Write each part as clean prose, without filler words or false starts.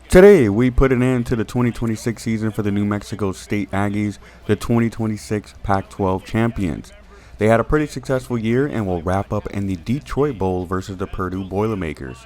Today, we put an end to the 2026 season for the New Mexico State Aggies, the 2026 Pac-12 champions. They had a pretty successful year and will wrap up in the Detroit Bowl versus the Purdue Boilermakers.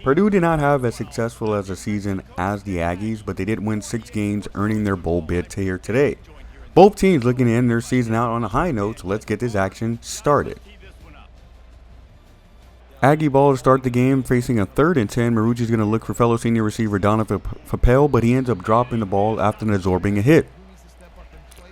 Purdue did not have as successful as a season as the Aggies, but they did win 6 games, earning their bowl bid here today. Both teams looking to end their season out on a high note, so let's get this action started. Aggie ball to start the game, facing a 3rd and 10. Marucci's going to look for fellow senior receiver Donovan Papel, but he ends up dropping the ball after absorbing a hit.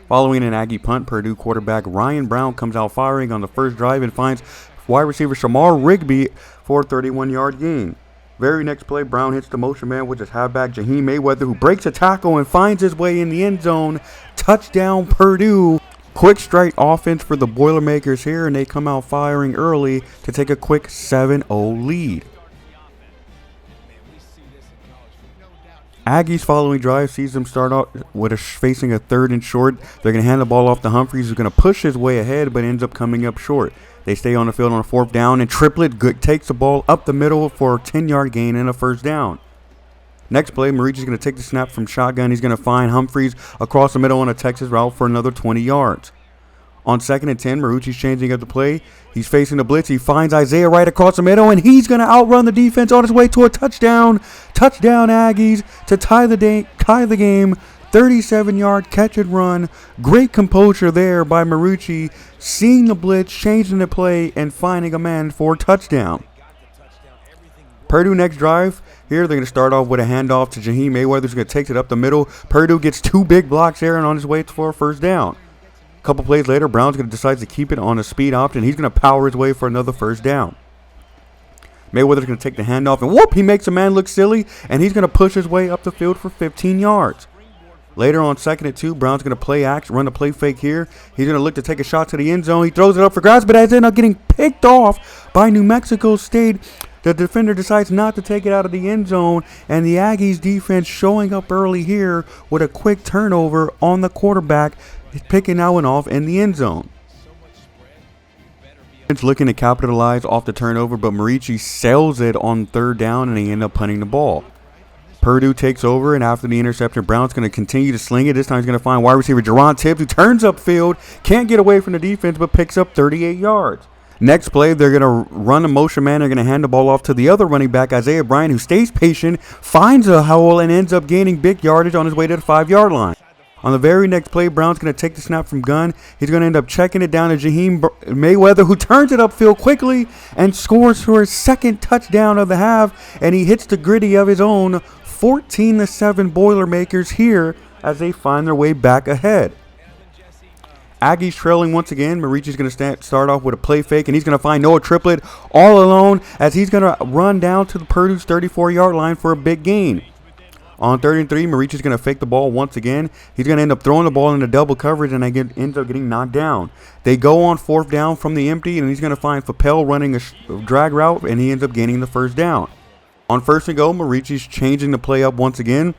Following an Aggie punt, Purdue quarterback Ryan Brown comes out firing on the first drive and finds wide receiver Shamar Rigby for a 31-yard gain. Very next play, Brown hits the motion man, which is halfback Jaheim Mayweather, who breaks a tackle and finds his way in the end zone. Touchdown Purdue. Quick strike offense for the Boilermakers here, and they come out firing early to take a quick 7-0 lead. Aggies following drive sees them start out with facing a 3rd and short. They're going to hand the ball off to Humphreys, who's going to push his way ahead, but ends up coming up short. They stay on the field on a 4th down, and Triplett takes the ball up the middle for a 10-yard gain and a 1st down. Next play, Marucci's going to take the snap from shotgun. He's going to find Humphreys across the middle on a Texas route for another 20 yards. On 2nd and 10, Marucci's changing up the play. He's facing the blitz. He finds Isaiah right across the middle, and he's going to outrun the defense on his way to a touchdown. Touchdown Aggies to tie the game. 37-yard catch and run. Great composure there by Marucci, seeing the blitz, changing the play, and finding a man for a touchdown. Purdue next drive. Here they're going to start off with a handoff to Jaheim Mayweather, who's going to take it up the middle. Purdue gets 2 big blocks there and on his way for a 1st down. A couple plays later, Brown's going to decide to keep it on a speed option. He's going to power his way for another 1st down. Mayweather's going to take the handoff, and whoop, he makes a man look silly, and he's going to push his way up the field for 15 yards. Later on 2nd and 2, Brown's going to play action, run a play fake here. He's going to look to take a shot to the end zone. He throws it up for grabs, but ends up getting picked off by New Mexico State. The defender decides not to take it out of the end zone, and the Aggies defense showing up early here with a quick turnover on the quarterback, picking that one off in the end zone. It's looking to capitalize off the turnover, but Marucci sails it on 3rd down, and they end up punting the ball. Purdue takes over, and after the interception, Brown's going to continue to sling it. This time he's going to find wide receiver Jerron Tibbs, who turns upfield, can't get away from the defense, but picks up 38 yards. Next play, they're going to run a motion man. They're going to hand the ball off to the other running back, Isaiah Bryant, who stays patient, finds a hole, and ends up gaining big yardage on his way to the 5-yard line. On the very next play, Brown's going to take the snap from gun. He's going to end up checking it down to Jaheim Mayweather, who turns it upfield quickly and scores for his 2nd touchdown of the half, and he hits the gritty of his own. 14-7 Boilermakers here as they find their way back ahead. Aggies trailing once again. Marucci's going to start off with a play fake, and he's going to find Noah Triplett all alone as he's going to run down to the Purdue's 34-yard line for a big gain. On 3rd and 3, Marucci's going to fake the ball once again. He's going to end up throwing the ball into double coverage, and ends up getting knocked down. They go on 4th down from the empty, and he's going to find Papel running a drag route, and he ends up gaining the 1st down. On 1st and goal, Marucci's changing the play up once again.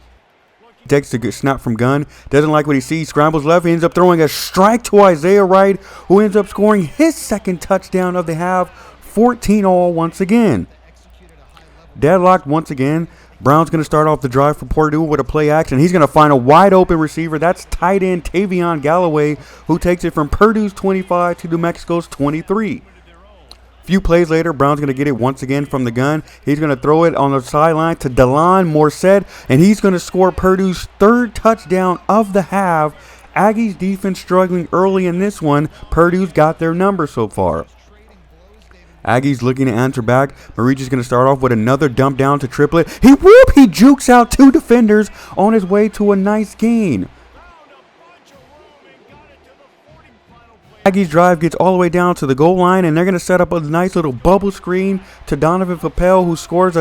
Takes the snap from gun, doesn't like what he sees, scrambles left, he ends up throwing a strike to Isaiah Wright, who ends up scoring his 2nd touchdown of the half, 14-all once again. Deadlocked once again. Brown's going to start off the drive for Purdue with a play action. He's going to find a wide open receiver. That's tight end Tavion Galloway, who takes it from Purdue's 25 to New Mexico's 23. Few plays later, Brown's going to get it once again from the gun. He's going to throw it on the sideline to Delon Morset, and he's going to score Purdue's 3rd touchdown of the half. Aggies defense struggling early in this one. Purdue's got their number so far. Aggies looking to answer back. Marucci's going to start off with another dump down to Triplett. He jukes out 2 defenders on his way to a nice gain. Aggies drive gets all the way down to the goal line, and they're going to set up a nice little bubble screen to Donovan Papel, who scores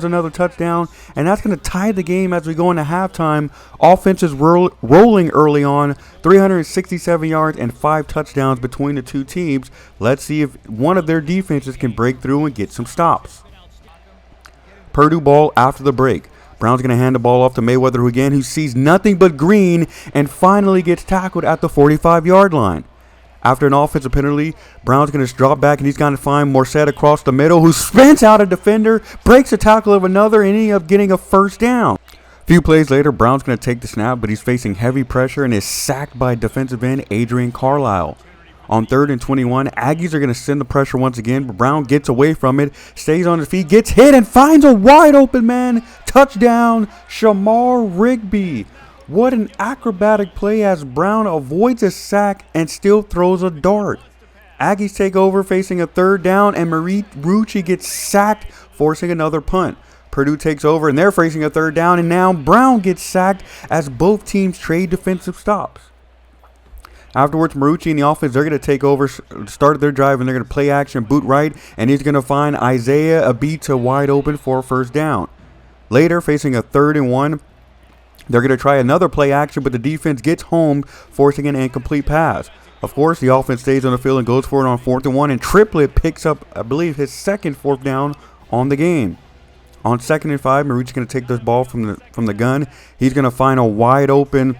another touchdown, and that's going to tie the game as we go into halftime. Offense is rolling early on, 367 yards and 5 touchdowns between the 2 teams. Let's see if one of their defenses can break through and get some stops. Purdue ball after the break. Brown's going to hand the ball off to Mayweather again, who sees nothing but green and finally gets tackled at the 45-yard line. After an offensive penalty, Brown's going to drop back and he's going to find Morset across the middle, who spins out a defender, breaks a tackle of another, and ends up getting a first down. A few plays later, Brown's going to take the snap, but he's facing heavy pressure and is sacked by defensive end Adrian Carlisle. On 3rd and 21, Aggies are going to send the pressure once again, but Brown gets away from it, stays on his feet, gets hit, and finds a wide open man. Touchdown, Shamar Rigby. What an acrobatic play as Brown avoids a sack and still throws a dart. Aggies take over facing a 3rd down, and Marucci gets sacked, forcing another punt. Purdue takes over and they're facing a 3rd down, and now Brown gets sacked as both teams trade defensive stops. Afterwards, Marucci and the offense, they're going to take over, start their drive, and they're going to play action, boot right, and he's going to find Isaiah Abita wide open for a 1st down. Later, facing a 3rd and 1, they're going to try another play action, but the defense gets home, forcing an incomplete pass. Of course, the offense stays on the field and goes for it on 4th and 1, and Triplett picks up, I believe, his 2nd 4th down on the game. On 2nd and 5, Marucci's going to take this ball from the gun. He's going to find a wide open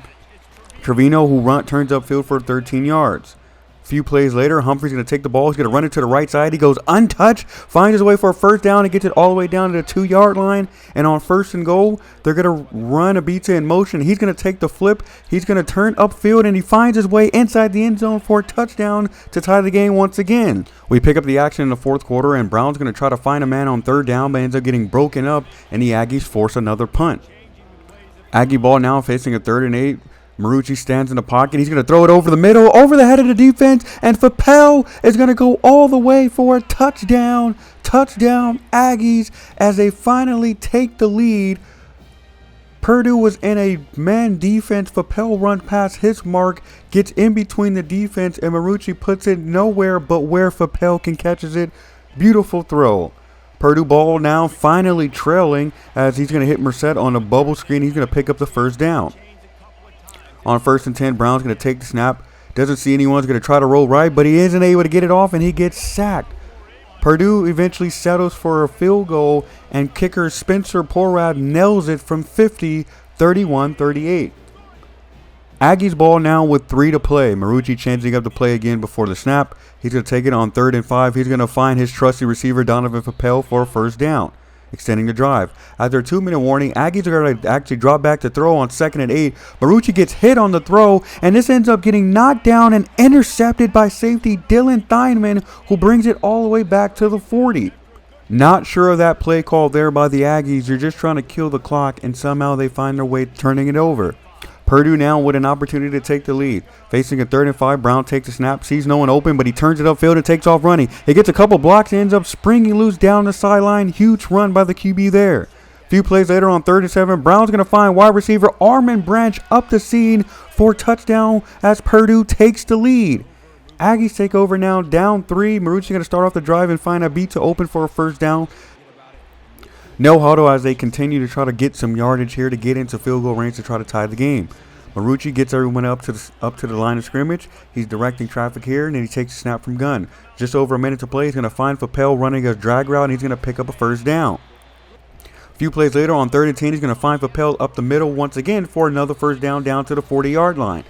Trevino, who turns upfield for 13 yards. A few plays later, Humphrey's going to take the ball. He's going to run it to the right side. He goes untouched, finds his way for a 1st down, and gets it all the way down to the 2-yard line. And on 1st and goal, they're going to run Abita in motion. He's going to take the flip. He's going to turn upfield, and he finds his way inside the end zone for a touchdown to tie the game once again. We pick up the action in the 4th quarter, and Brown's going to try to find a man on 3rd down, but ends up getting broken up, and the Aggies force another punt. Aggie ball now facing a 3rd and 8. Marucci stands in the pocket. He's going to throw it over the middle, over the head of the defense, and Fappel is going to go all the way for a touchdown. Touchdown, Aggies, as they finally take the lead. Purdue was in a man defense. Fappel runs past his mark, gets in between the defense, and Marucci puts it nowhere but where Fappel can catches it. Beautiful throw. Purdue ball now finally trailing as he's going to hit Morset on a bubble screen. He's going to pick up the 1st down. On 1st and 10, Brown's going to take the snap. Doesn't see anyone. He's going to try to roll right, but he isn't able to get it off, and he gets sacked. Purdue eventually settles for a field goal, and kicker Spencer Porrad nails it from 50, 31-38. Aggies ball now with 3 to play. Marucci changing up the play again before the snap. He's going to take it on 3rd and 5. He's going to find his trusty receiver Donovan Fappel for a 1st down, extending the drive. After a 2-minute warning, Aggies are going to actually drop back to throw on 2nd and 8. Marucci gets hit on the throw, and this ends up getting knocked down and intercepted by safety Dylan Theinman, who brings it all the way back to the 40. Not sure of that play call there by the Aggies. They're just trying to kill the clock, and somehow they find their way turning it over. Purdue now with an opportunity to take the lead. Facing a 3rd and 5, Brown takes a snap, sees no one open, but he turns it upfield and takes off running. He gets a couple blocks and ends up springing loose down the sideline. Huge run by the QB there. A few plays later on 3rd and 7, Brown's going to find wide receiver Armin Branch up the scene for a touchdown as Purdue takes the lead. Aggies take over now, down 3. Marucci going to start off the drive and find Abita open for a 1st down. No huddle as they continue to try to get some yardage here to get into field goal range to try to tie the game. Marucci gets everyone up to the line of scrimmage. He's directing traffic here, and then he takes a snap from gun. Just over a minute to play. He's going to find Fappel running a drag route, and he's going to pick up a 1st down. A few plays later on 3rd and 10, he's going to find Fappel up the middle once again for another 1st down to the 40-yard line.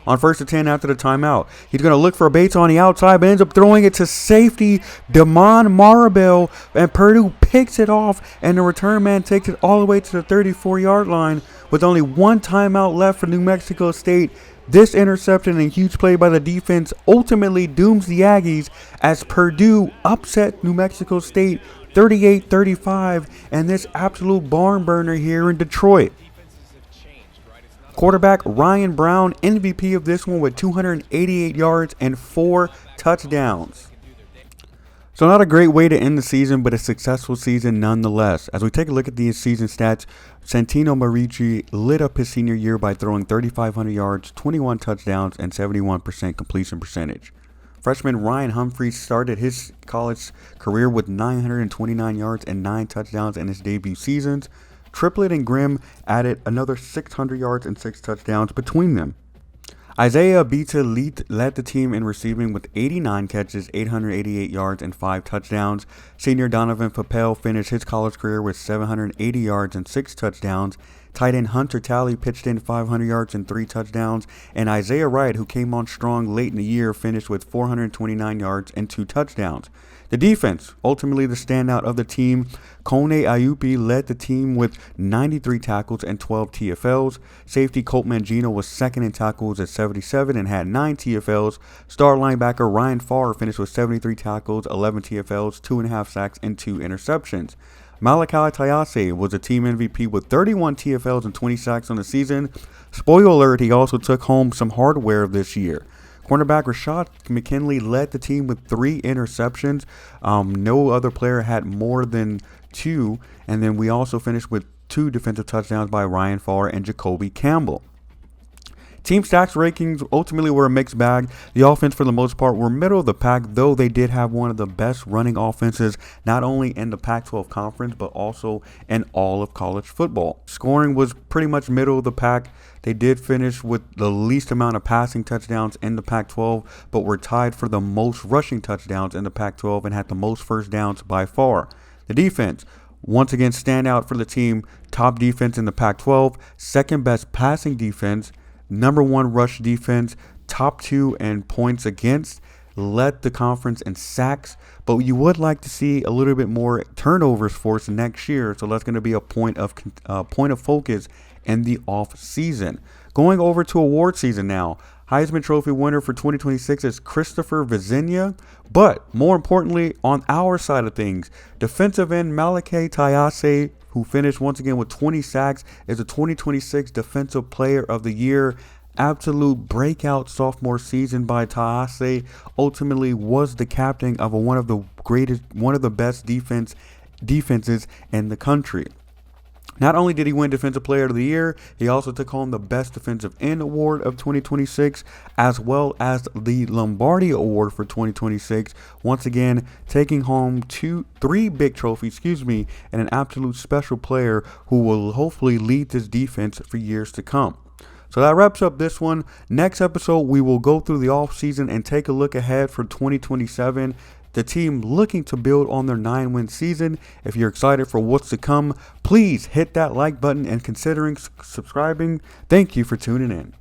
On 1st and 10 after the timeout, he's going to look for Bates on the outside, but ends up throwing it to safety Damon Maribel, and Purdue picks it off, and the return man takes it all the way to the 34-yard line with only 1 timeout left for New Mexico State. This interception and huge play by the defense ultimately dooms the Aggies as Purdue upset New Mexico State 38-35, and this absolute barn burner here in Detroit. Quarterback Ryan Brown, MVP of this one with 288 yards and 4 touchdowns. So not a great way to end the season, but a successful season nonetheless. As we take a look at these season stats, Santino Marici lit up his senior year by throwing 3,500 yards, 21 touchdowns, and 71% completion percentage. Freshman Ryan Humphreys started his college career with 929 yards and 9 touchdowns in his debut seasons. Triplett and Grimm added another 600 yards and 6 touchdowns between them. Isaiah Bita led the team in receiving with 89 catches, 888 yards, and 5 touchdowns. Senior Donovan Papel finished his college career with 780 yards and 6 touchdowns. Tight end Hunter Talley pitched in 500 yards and 3 touchdowns. And Isaiah Wright, who came on strong late in the year, finished with 429 yards and 2 touchdowns. The defense, ultimately the standout of the team. Kone Ayupi led the team with 93 tackles and 12 TFLs. Safety Colt Mangino was second in tackles at 77 and had 9 TFLs. Star linebacker Ryan Farr finished with 73 tackles, 11 TFLs, 2.5 sacks, and 2 interceptions. Malachi Tayase was a team MVP with 31 TFLs and 20 sacks on the season. Spoiler alert, he also took home some hardware this year. Cornerback Rashad McKinley led the team with 3 interceptions. No other player had more than 2. And then we also finished with 2 defensive touchdowns by Ryan Farr and Jacoby Campbell. Team stats rankings ultimately were a mixed bag. The offense, for the most part, were middle of the pack, though they did have one of the best running offenses, not only in the Pac-12 conference, but also in all of college football. Scoring was pretty much middle of the pack. They did finish with the least amount of passing touchdowns in the Pac-12, but were tied for the most rushing touchdowns in the Pac-12 and had the most first downs by far. The defense, once again, stand out for the team. Top defense in the Pac-12, second best passing defense, number 1 rush defense, top 2 in points against, led the conference in sacks, but you would like to see a little bit more turnovers forced next year, so that's going to be a point of focus in the off season. Going over to award season now. Heisman Trophy winner for 2026 is Christopher Vizinha, but more importantly, on our side of things, defensive end Malachi Tayase, who finished once again with 20 sacks, is the 2026 Defensive Player of the Year. Absolute breakout sophomore season by Tayase. Ultimately was the captain of one of the best defenses in the country. Not only did he win Defensive Player of the Year, he also took home the Best Defensive End Award of 2026, as well as the Lombardi Award for 2026. Once again, taking home 3 big trophies, and an absolute special player who will hopefully lead this defense for years to come. So that wraps up this one. Next episode, we will go through the offseason and take a look ahead for 2027. The team looking to build on their 9-win season. If you're excited for what's to come, please hit that like button and considering subscribing. Thank you for tuning in.